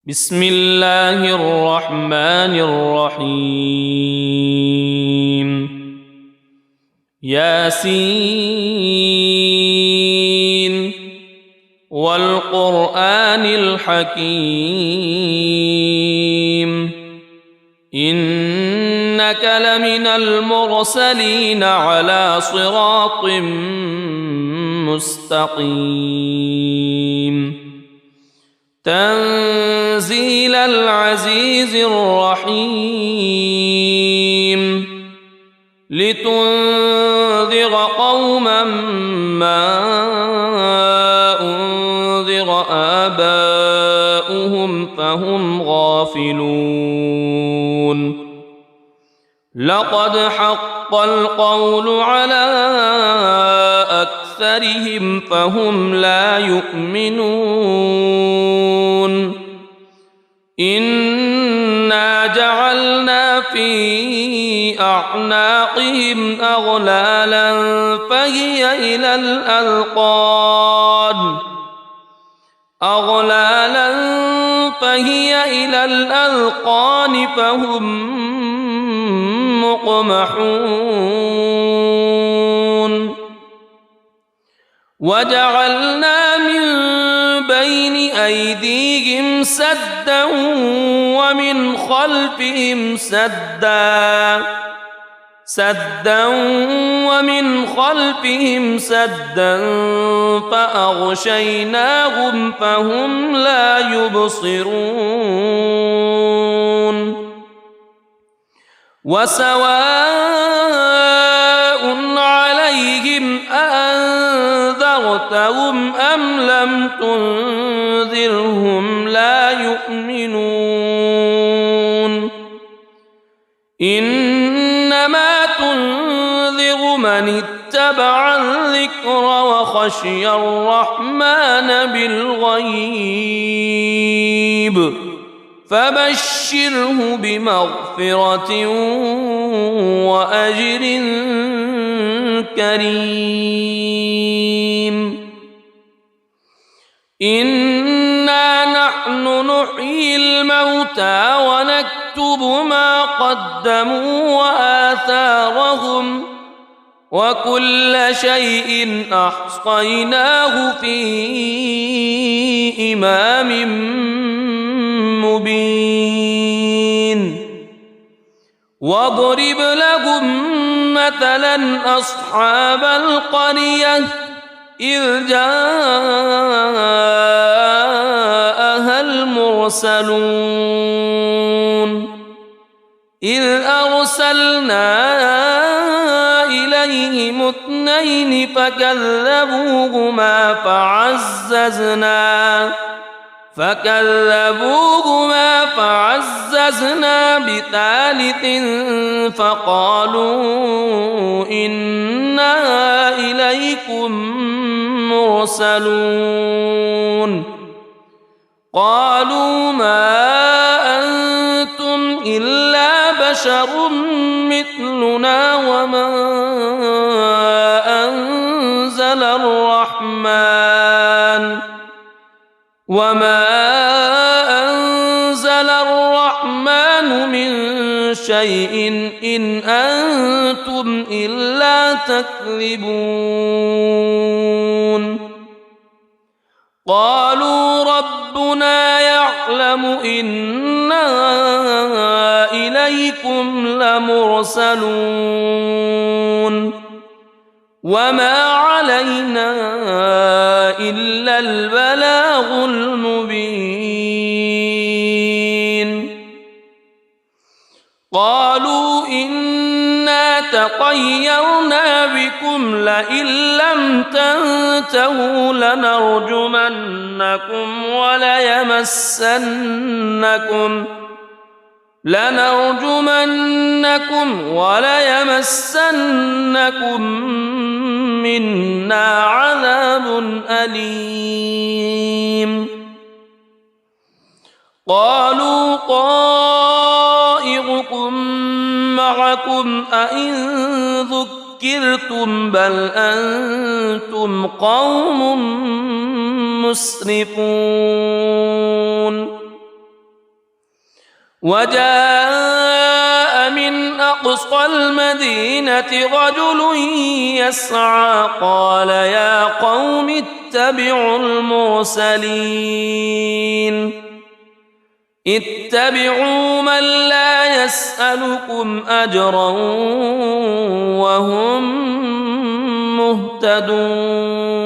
بسم الله الرحمن الرحيم ياسين والقرآن الحكيم إنك لمن المرسلين على صراط مستقيم تنزيل العزيز الرحيم لتنذر قوما ما أنذر آباؤهم فهم غافلون لقد حق القول على أكثرهم فهم لا يؤمنون إنا جعلنا في أعناقهم أغلالا فهي إلى الأذقان فهم مقمحون وجعلنا من بين أيديهم سدا ومن خلفهم سدا فأغشيناهم فهم لا يبصرون وسواء عليهم أأنذرتهم أم لم تنذرهم لا يؤمنون إنما تنذر من اتبع الذكر وخشي الرحمن بالغيب فبشره بمغفرة وأجر كريم إنا نحن نحيي الموتى ونكتب ما قدموا وآثارهم وكل شيء أحصيناه في إمام مبين واضرب لهم مثلا أصحاب القرية إذ جاءها المرسلون إذ أرسلنا إليهم اثنين فكذبوهما فعززنا بثالث فقالوا إنا إليكم مرسلون قالوا ما أنتم إلا بشر مثلنا وما أنزل الرحمن من شيء إن أنتم إلا تكذبون قالوا ربنا يعلم إنا إليكم لمرسلون وما علينا إلا البلاغ المبين قالوا إنا تطيرنا بكم لئن لم تنتهوا لنرجمنكم وليمسنكم منا عذاب أليم قالوا طائركم معكم أئن ذكرتم بل أنتم قوم مسرفون وجاء من أقصى المدينة رجل يسعى قال يا قوم اتبعوا المرسلين اتبعوا من لا يسألكم أجرا وهم مهتدون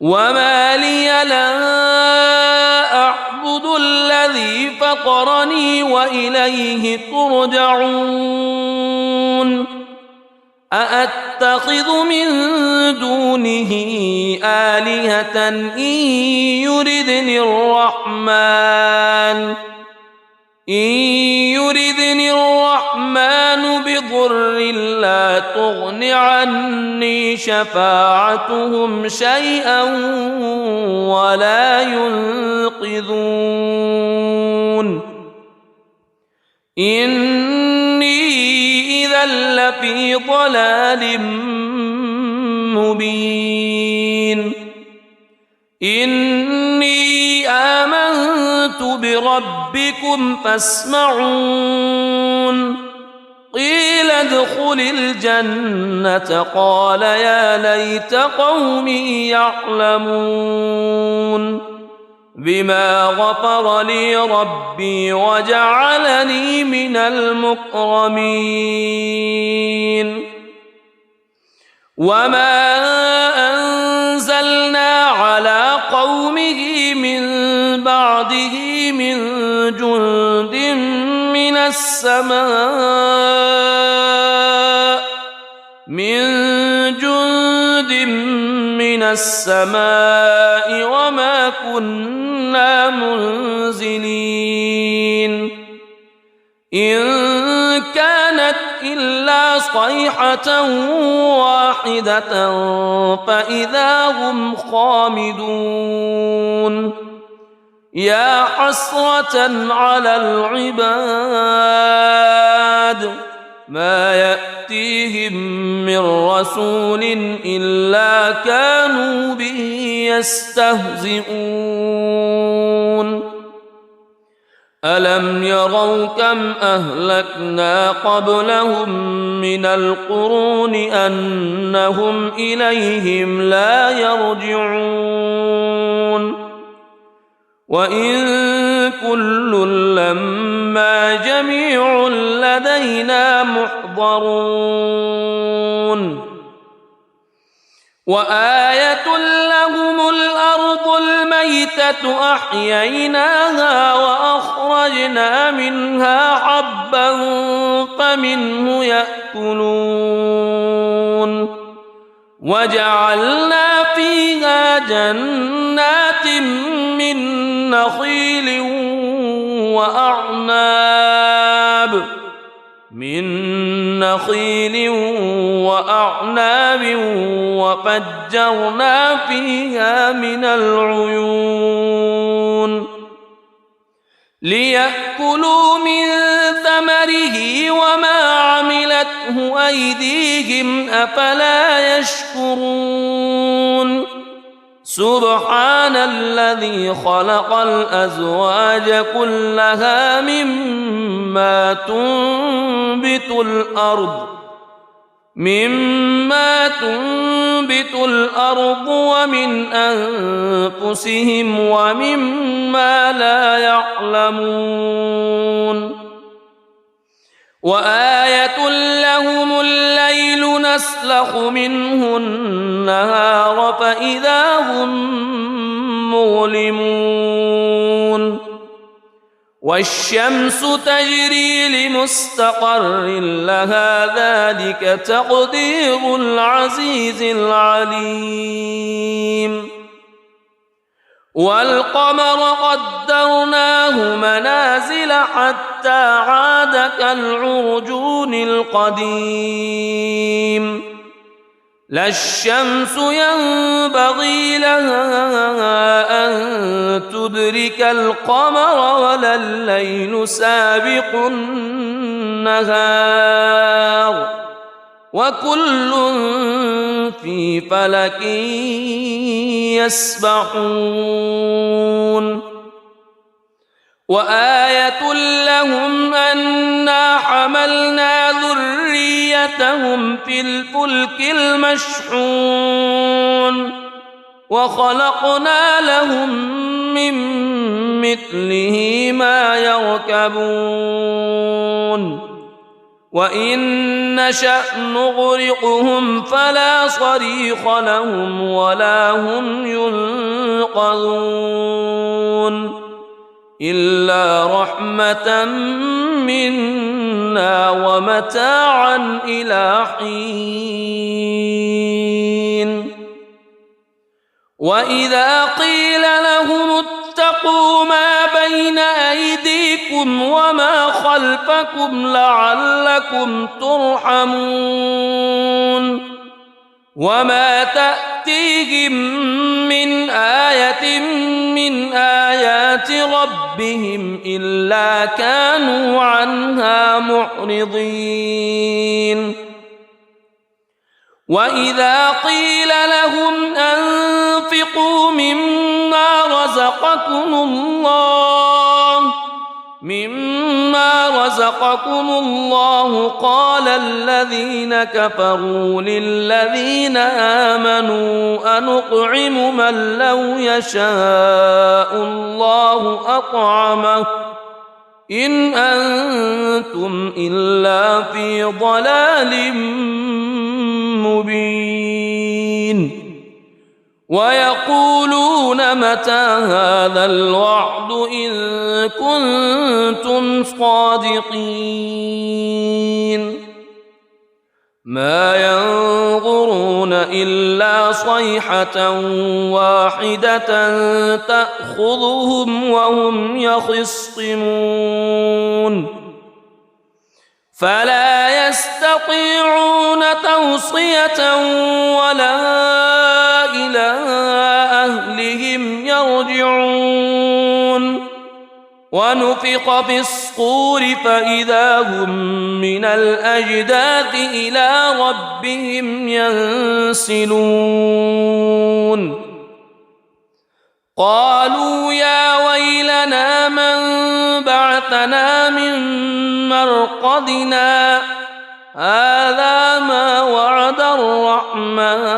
وما لي لا أعبد الذي فطرني وإليه ترجعون أأتخذ من دونه آلهة إن يردني الرحمن بضر لا تغن عني شفاعتهم شيئا ولا ينقذون إني إذا لفي ضلال مبين إني آمنت بربكم فاسمعون قيل ادخل الجنة قال يا ليت قومي يعلمون بما غفر لي ربي وجعلني من المكرمين وما أنزلنا على قومه من بعده من جند من السماء وما كنا منزلين إن كانت إلا صيحة واحدة فإذا هم خامدون يا حسرة على العباد ما يأتيهم من رسول إلا كانوا به يستهزئون ألم يروا كم أهلكنا قبلهم من القرون أنهم إليهم لا يرجعون وإن كل لما جميع لدينا محضرون وآية لهم الأرض الميتة أحييناها وأخرجنا منها حبا فمنه يأكلون وجعلنا فيها جنات من نخيل وأعناب وفجرنا فيها من العيون ليأكلوا من ثمره وما عملته أيديهم أفلا يشكرون سبحان الذي خلق الأزواج كلها مما تنبت الأرض ومن أنفسهم ومما لا يعلمون وآية لهم الليل نسلخ منه النهار فإذا هم مظلمون والشمس تجري لمستقر لها ذلك تقدير العزيز العليم والقمر قدرناه منازل حتى عاد كالعرجون القديم لا الشمس ينبغي لها أن تدرك القمر ولا الليل سابق النهار وكل في فلك يسبحون وآية لهم أنا حملنا ذريتهم في الفلك المشحون وخلقنا لهم من مثله ما يركبون وإن نشأ نغرقهم فلا صريخ لهم ولا هم ينقذون إلا رحمة منا ومتاعا إلى حين وإذا قيل لهم اتقوا ما بين أيديكم وما خلفكم لعلكم ترحمون وما تأتيهم من آية من آيات ربهم إلا كانوا عنها معرضين وإذا قيل لهم أنفقوا مما رزقكم الله قال الذين كفروا للذين آمنوا أنطعم من لو يشاء الله أطعمه إن أنتم إلا في ضلال مبين ويقولون متى هذا الوعد إن كنتم صادقين ما ينظرون إلا صيحة واحدة تأخذهم وهم يخصمون فلا يستطيعون توصية ولا إلى أهلهم يرجعون ونفخ في الصور فإذا هم من الأجداث إلى ربهم ينسلون قالوا يا ويلنا من بعثنا من مرقدنا هذا ما وعد الرحمن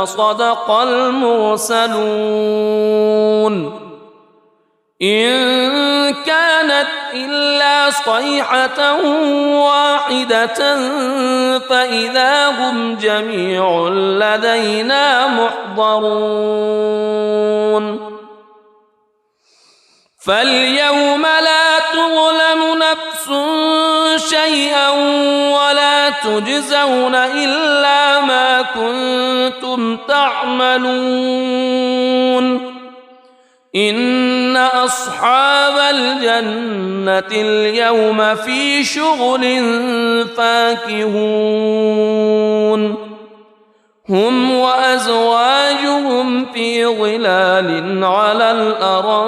وصدق المرسلون إن كانت إلا صيحة واحدة فإذا هم جميع لدينا محضرون فاليوم لا تظلم نفس شيئا ولا تجزون إلا ما كنتم تعملون إن أصحاب الجنة اليوم في شغل فاكهون هم وأزواجهم في ظلال على الأرائك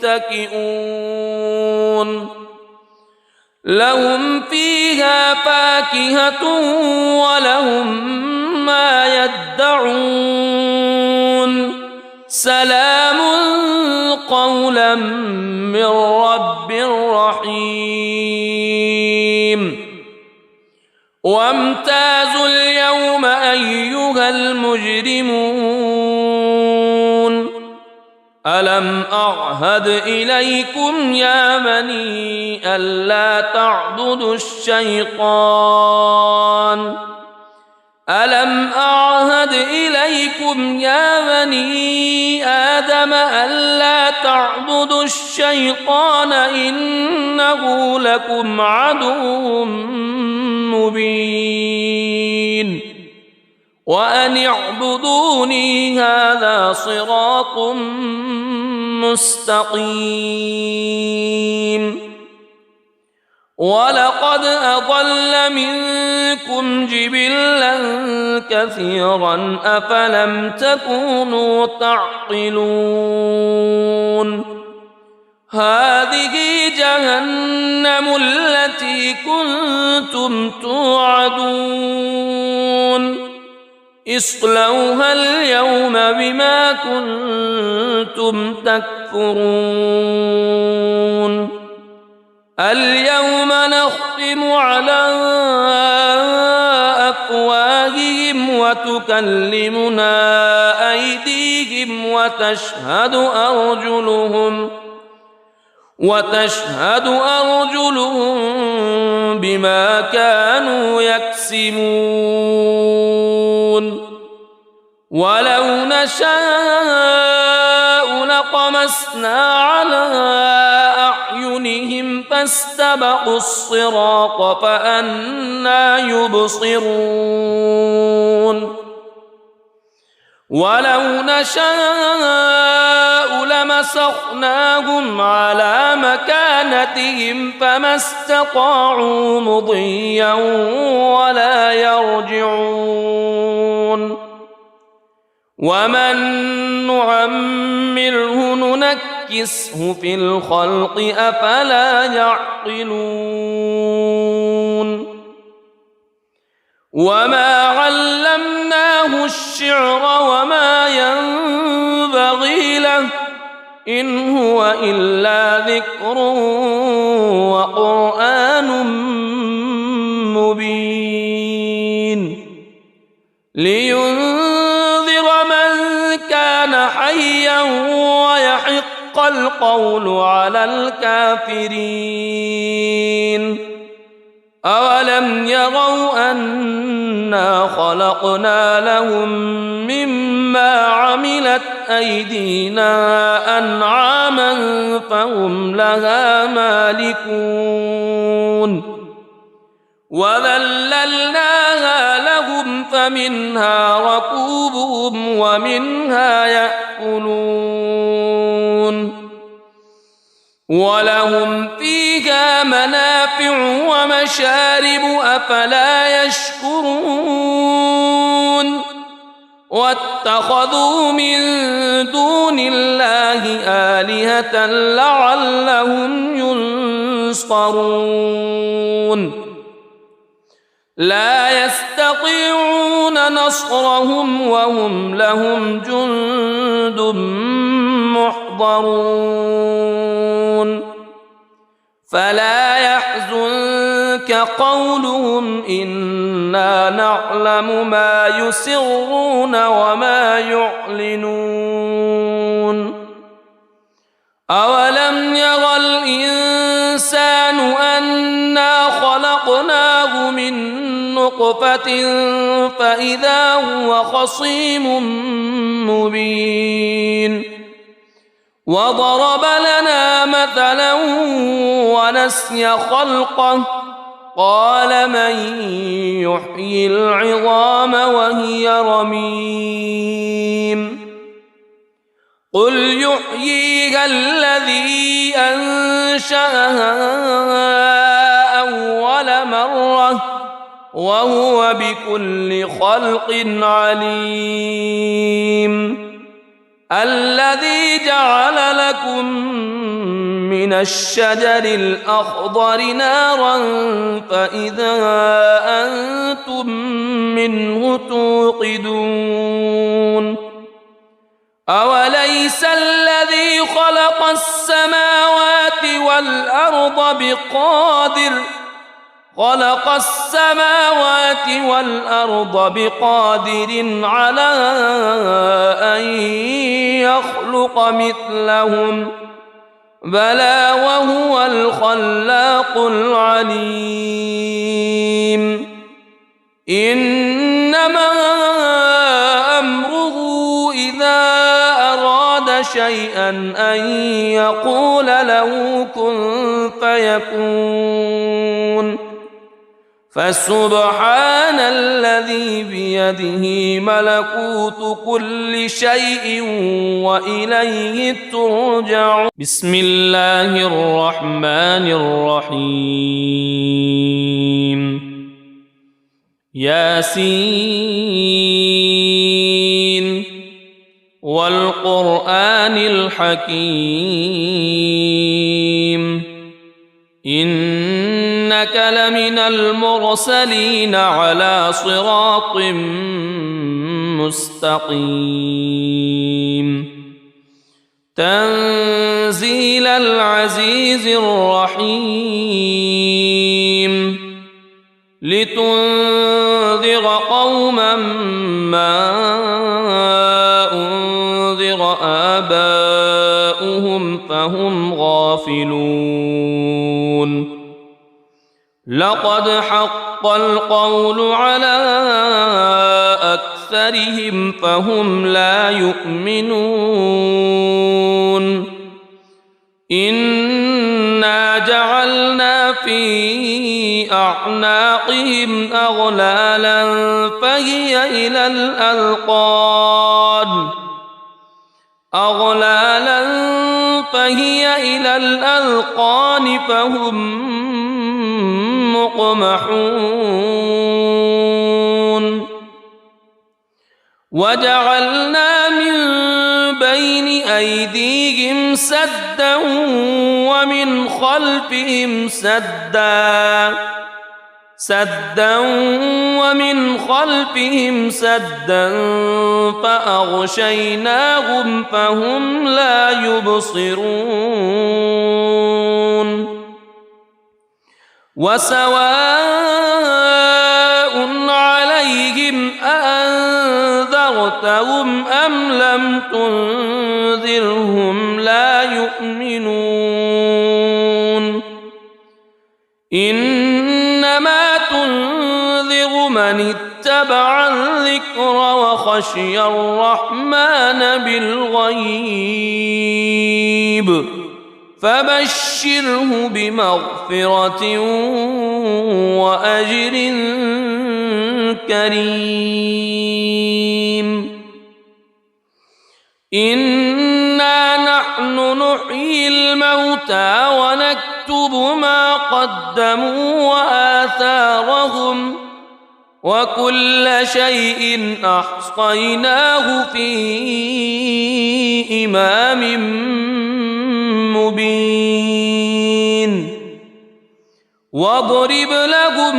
متكئون لهم فيها فاكهة ولهم ما يدعون سلام قولا من رب رحيم وامتازوا اليوم أيها المجرمون ألم أعهد إليكم يا بني ألا تعبدوا الشيطان ألم أعهد إليكم يا بني آدم ألا تعبدوا الشيطان إنه لكم عدو مبين وأن اعبدوني هذا صراط مستقيم ولقد أضل منكم جبلا كثيرا أفلم تكونوا تعقلون هذه جهنم التي كنتم توعدون اصلوها اليوم بما كنتم تكفرون اليوم نختم على أفواههم وتكلمنا أيديهم وتشهد أرجلهم بما كانوا يكسبون ولو نشاء لطمسنا على أعينهم فاستبقوا الصراط فأنى يبصرون ولو نشاء لمسخناهم على مكانتهم فما استطاعوا مضيا ولا يرجعون ومن نعمره ننكسه في الخلق أفلا يعقلون وما علمناه الشعر وما ينبغي له إن هو إلا ذكر وقرآن مبين لينذر من كان حيا ويحق القول على الكافرين أولم يروا أنا خلقنا لهم مما عملت أيدينا أنعاما فهم لها مالكون وذللناها لهم فمنها ركوبهم ومنها يأكلون ولهم فيها منافع ومشارب أفلا يشكرون واتخذوا من دون الله آلهة لعلهم ينصرون لا يستطيعون نصرهم وهم لهم جند محضرون فلا يحزنك قولهم إنا نعلم ما يسرون وما يعلنون أولم ير الإنسان أنا خلقناه من نطفة فإذا هو خصيم مبين وضرب لنا مثلا ونسي خلقه قال من يحيي العظام وهي رميم قل يحييها الذي أنشأها أول مرة وهو بكل خلق عليم الذي جعل لكم من الشجر الأخضر نارا فإذا أنتم منه توقدون أوليس الذي خلق السماوات والأرض بقادر على أن يخلق مثلهم بلى وهو الخلاق العليم إنما أمره إذا أراد شيئا أن يقول له كن فيكون فسبحان الذي بيده ملكوت كل شيء وإليه ترجعون بسم الله الرحمن الرحيم ياسين والقرآن الحكيم إنك لمن المرسلين على صراط مستقيم تنزيل العزيز الرحيم لتنذر قوما ما أنذر آباؤهم فهم غافلون لقد حق القول على أكثرهم فهم لا يؤمنون إنا جعلنا في أعناقهم أغلالا فهي إلى الأذقان فهم مقمحون وجعلنا من بين أيديهم سدا ومن خلفهم سدا فأغشيناهم فهم لا يبصرون وسواء عليهم أأنذرتهم أم لم تنذرهم لا يؤمنون إنما تنذر من اتبع الذكر وخشي الرحمن بالغيب فبشره بمغفرة وأجر كريم إنا نحن نحيي الموتى ونكتب ما قدموا وآثارهم وكل شيء أحصيناه في إمام مبين واضرب لهم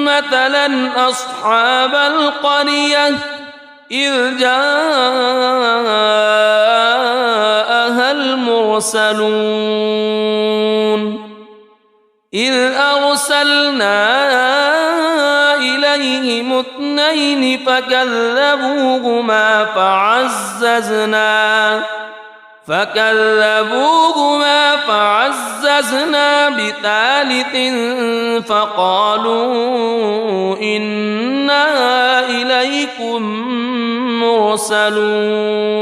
مثلا أصحاب القرية إذ جاءها المرسلون إذ أرسلنا إليهم اثنين فكذبوهما فعززنا بثالث فقالوا إنا إليكم مرسلون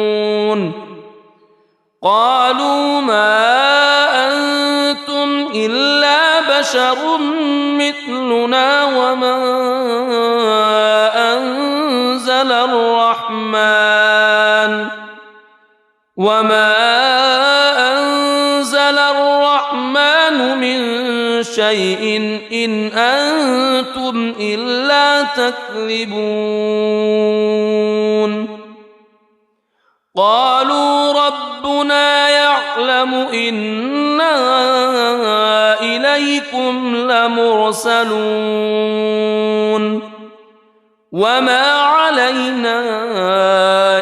قالوا ما أنتم إلا بشر مثلنا وما أنزل الرحمن من شيء إن أنتم إلا تكذبون قالوا ربنا يعلم إنا إليكم لمرسلون وما علينا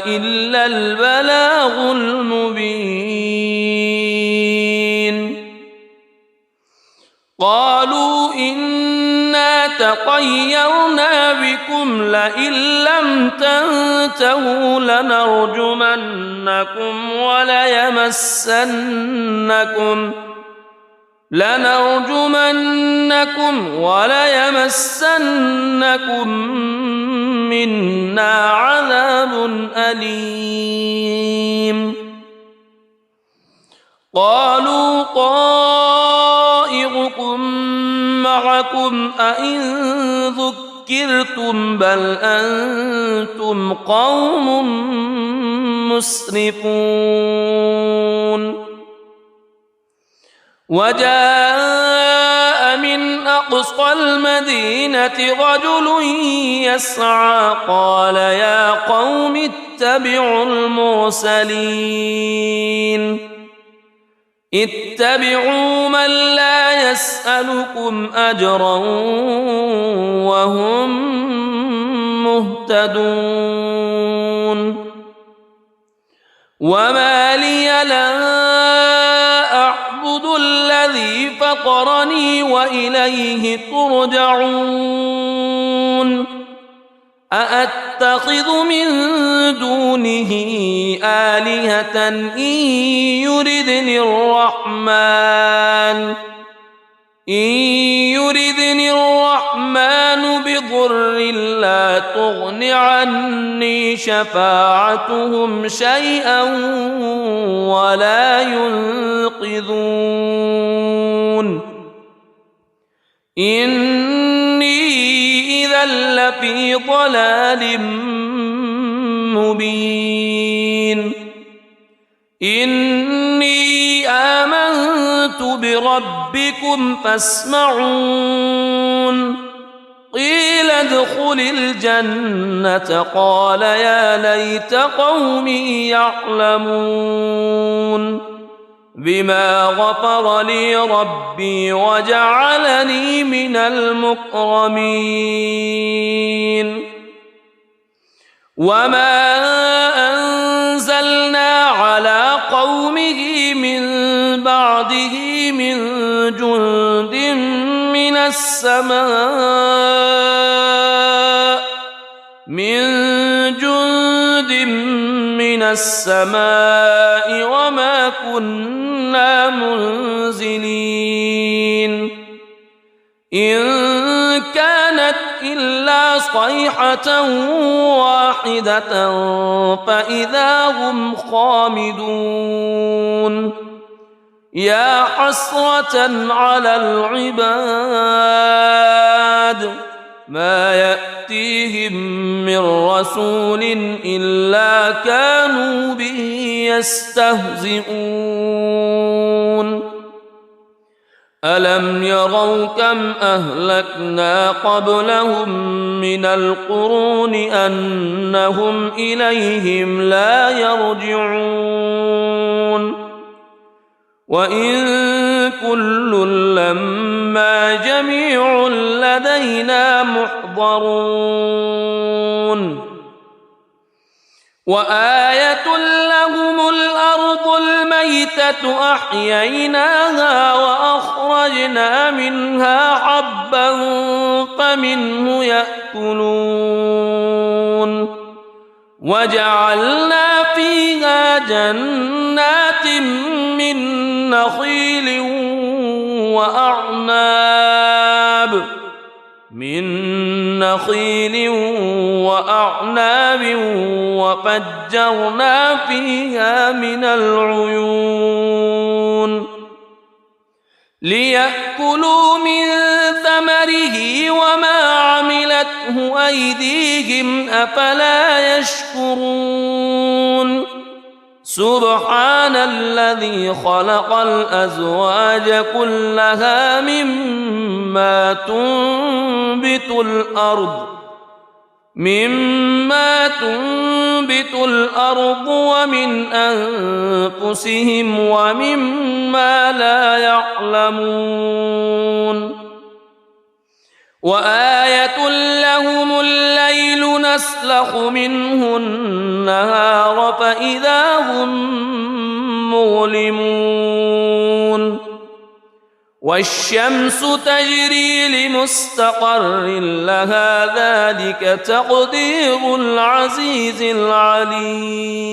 إلا البلاغ المبين قالوا إنا تطيرنا بكم لئن لم تنتهوا لنرجمنكم وليمسنكم منا عذاب أليم قالوا طائركم معكم أئن ذكرتم بل أنتم قوم مسرفون وجاء من أقصى المدينة رجل يسعى قال يا قوم اتبعوا من لا يسألكم أجرا وهم مهتدون مهتدون وما لي لا أعبد الذي فطرني وإليه ترجعون أأتخذ من دونه آلهة إن يردني الرحمن بضر لا تغن عني شفاعتهم شيئا ولا ينقذون إني إذا لفي ضلال مبين إني آمنت بربكم فاسمعون قيل ادخل الجنة قال يا ليت قومي يعلمون بما غفر لي ربي وجعلني من المكرمين وما أنزلنا على قومه من بعده من جند من السماء وما كنا منزلين إن كانت إلا صيحة واحدة فإذا هم خامدون يا حسرة على العباد ما يأتيهم من رسول إلا كانوا به يستهزئون ألم يروا كم أهلكنا قبلهم من القرون أنهم إليهم لا يرجعون وإن كل لما جميع لدينا محضرون وآية لهم الأرض الميتة أحييناها وأخرجنا منها حبا فمنه يأكلون وجعلنا فيها جنات من نخيل وأعناب وفجرنا فيها من العيون ليأكلوا من ثمره وما عملته أيديهم أفلا يشكرون سبحان الذي خلق الأزواج كلها مما تنبت الأرض ومن أنفسهم ومما لا يعلمون وآية لهم الليل نسلخ منه النهار فإذا هم مظلمون والشمس تجري لمستقر لها ذلك تقدير العزيز العليم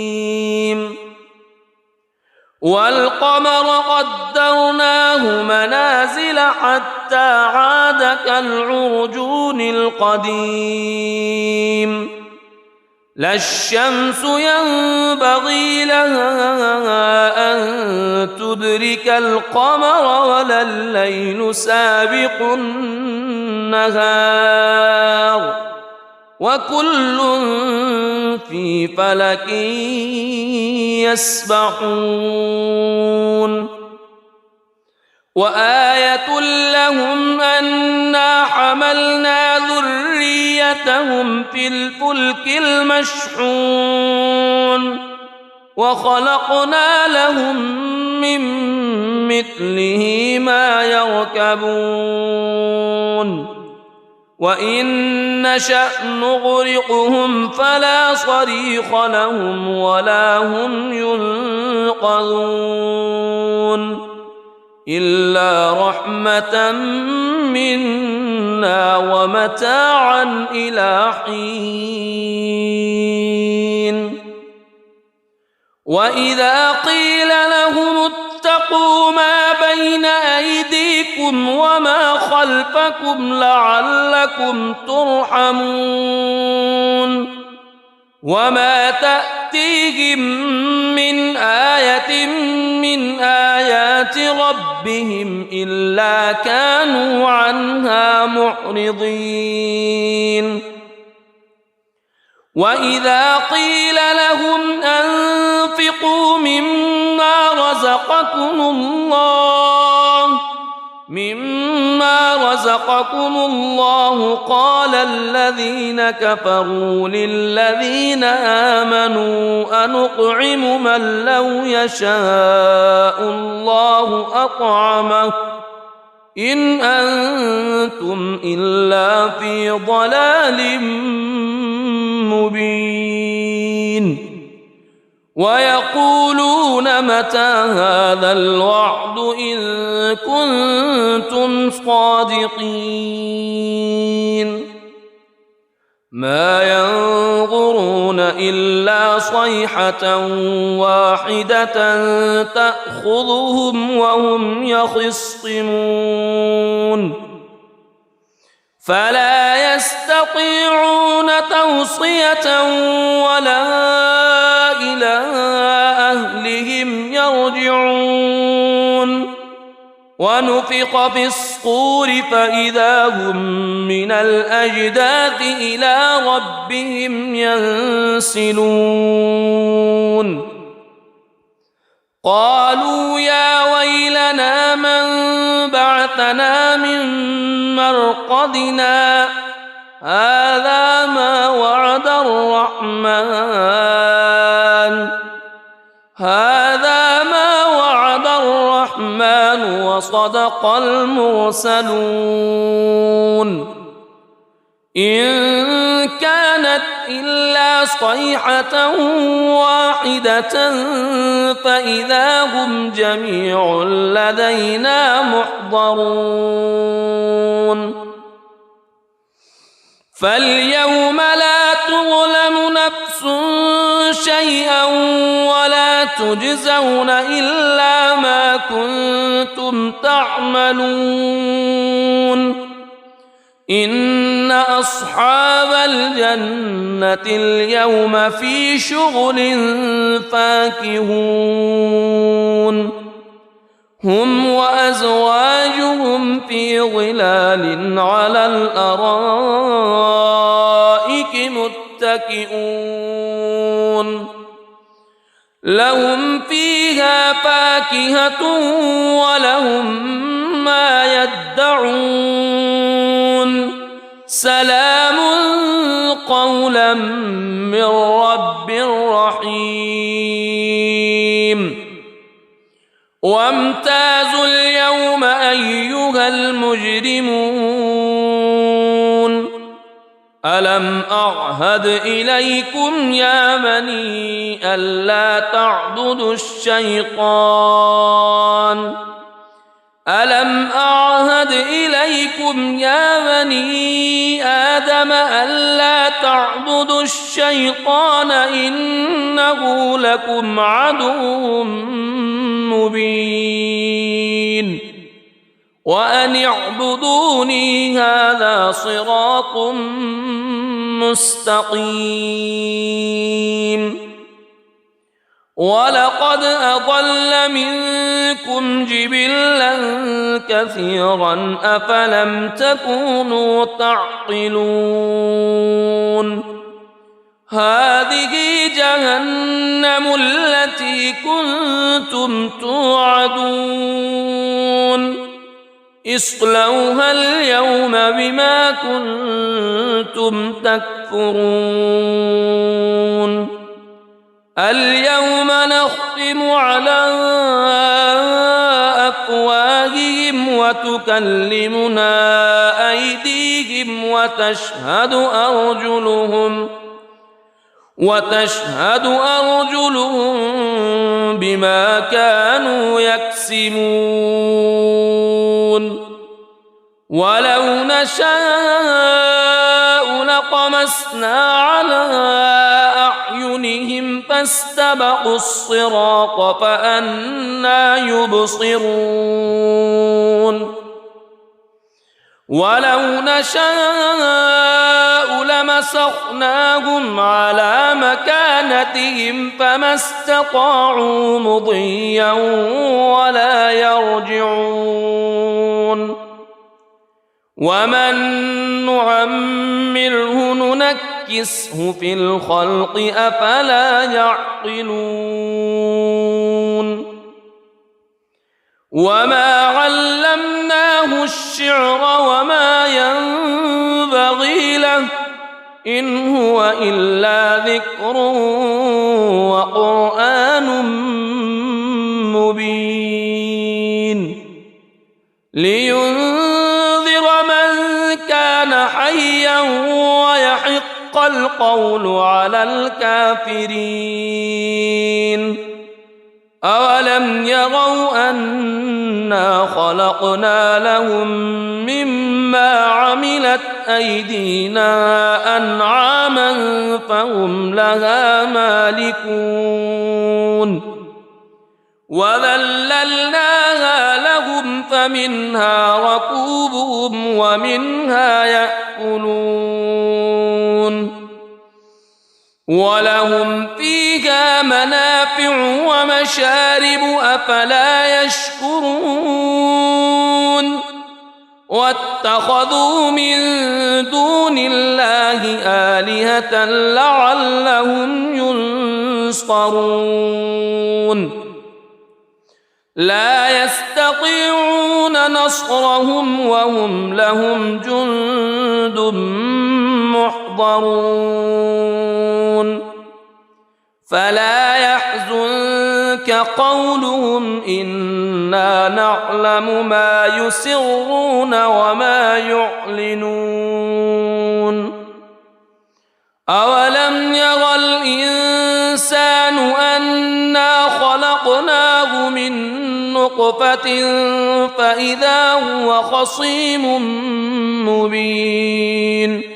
والقمر قدرناه منازل حتى عاد كالعرجون القديم لا الشمس ينبغي لها أن تدرك القمر ولا الليل سابق النهار وكل في فلك يسبحون وآية لهم أنا حملنا ذريتهم في الفلك المشحون وخلقنا لهم من مثله ما يركبون وإن نشأ نغرقهم فلا صريخ لهم ولا هم ينقذون إلا رحمة منا ومتاعا إلى حين وإذا قيل لهم اتقوا ما بين أيديكم وما خلفكم لعلكم ترحمون وما تأتيهم من آية من آيات ربهم إلا كانوا عنها معرضين وإذا قيل لهم أنفقوا مما رزقكم الله قال الذين كفروا للذين آمنوا أنطعم من لو يشاء الله أطعمه إن أنتم إلا في ضلال مبين ويقولون متى هذا الوعد إن كنتم صادقين ما ينظرون إلا صيحة واحدة تأخذهم وهم يخصمون فلا يستطيعون توصية ولا إلى أهلهم يرجعون ونفخ في الصور فإذا هم من الأجداث إلى ربهم ينسلون قالوا يا ويلنا من بعثنا من مرقدنا هذا ما وعد الرحمن وصدق المرسلون إن كانت إلا صيحة واحدة فإذا هم جميع لدينا محضرون فاليوم لا تظلم نفس شيئا ولا تجزون إلا ما كنتم تعملون إن أصحاب الجنة اليوم في شغل فاكهون هم وأزواجهم في ظلال على الأرائك متكئون لهم فيها فاكهة ولهم ما يدعون سلام قولا من رب رحيم وامتازوا اليوم أيها المجرمون ألم أعهد إليكم يا بني ألا تعبدوا الشيطان ألم أعهد إليكم يا بني آدم ألا تعبدوا الشيطان إنه لكم عدو مبين وأن اعبدوني هذا صراط مستقيم ولقد أضل منكم جبلا كثيرا أفلم تكونوا تعقلون هذه جهنم التي كنتم توعدون اصلوها اليوم بما كنتم تكفرون اليوم نختم على أفواههم وتكلمنا أيديهم وتشهد أرجلهم بما كانوا يكسبون ولو نشاء لطمسنا على أعينهم فاستبقوا الصراط فأنى يبصرون ولو نشاء لمسخناهم على مكانتهم فما استطاعوا مضيا ولا يرجعون ومن نعمره ننكسه في الخلق أفلا يعقلون وما علمناه الشعر وما ينبغي له إن هو إلا ذكر وقرآن مبين لينذر من كان حيا ويحق القول على الكافرين أولم يروا أنا خلقنا لهم مما عملت أيدينا أنعاما فهم لها مالكون وذللناها لهم فمنها ركوبهم ومنها يأكلون ولهم فيها منافع ومشارب أفلا يشكرون واتخذوا من دون الله آلهة لعلهم ينصرون لا يستطيعون نصرهم وهم لهم جند محضرون فلا يحزنك قولهم إنا نعلم ما يسرون وما يعلنون أولم ير الإنسان أنا خلقناه من نطفة فإذا هو خصيم مبين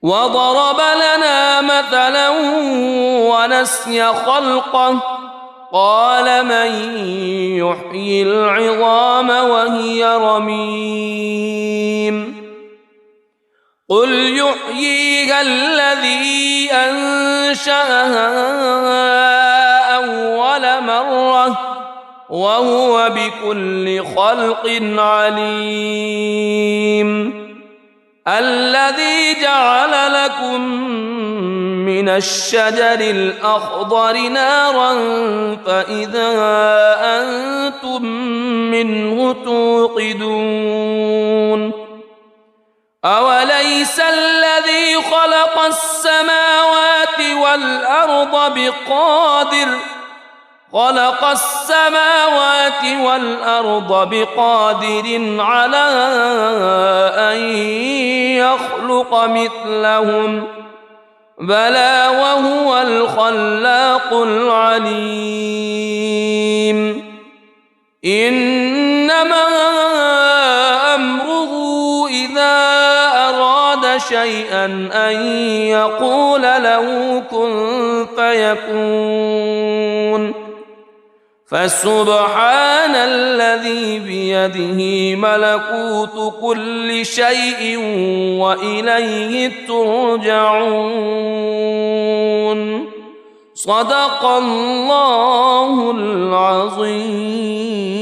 وضرب لنا مثلا ونسي خلقه قال من يحيي العظام وهي رميم قل يحييها الذي أنشأها أول مرة وهو بكل خلق عليم الذي جعل لكم من الشجر الأخضر نارا فإذا أنتم منه توقدون أوليس الذي خلق السماوات والأرض بقادر على أن يخلق مثلهم بلى وهو الخلاق العليم إنما أمره إذا أراد شيئا أن يقول له كن فيكون فسبحان الذي بيده ملكوت كل شيء وإليه ترجعون صدق الله العظيم.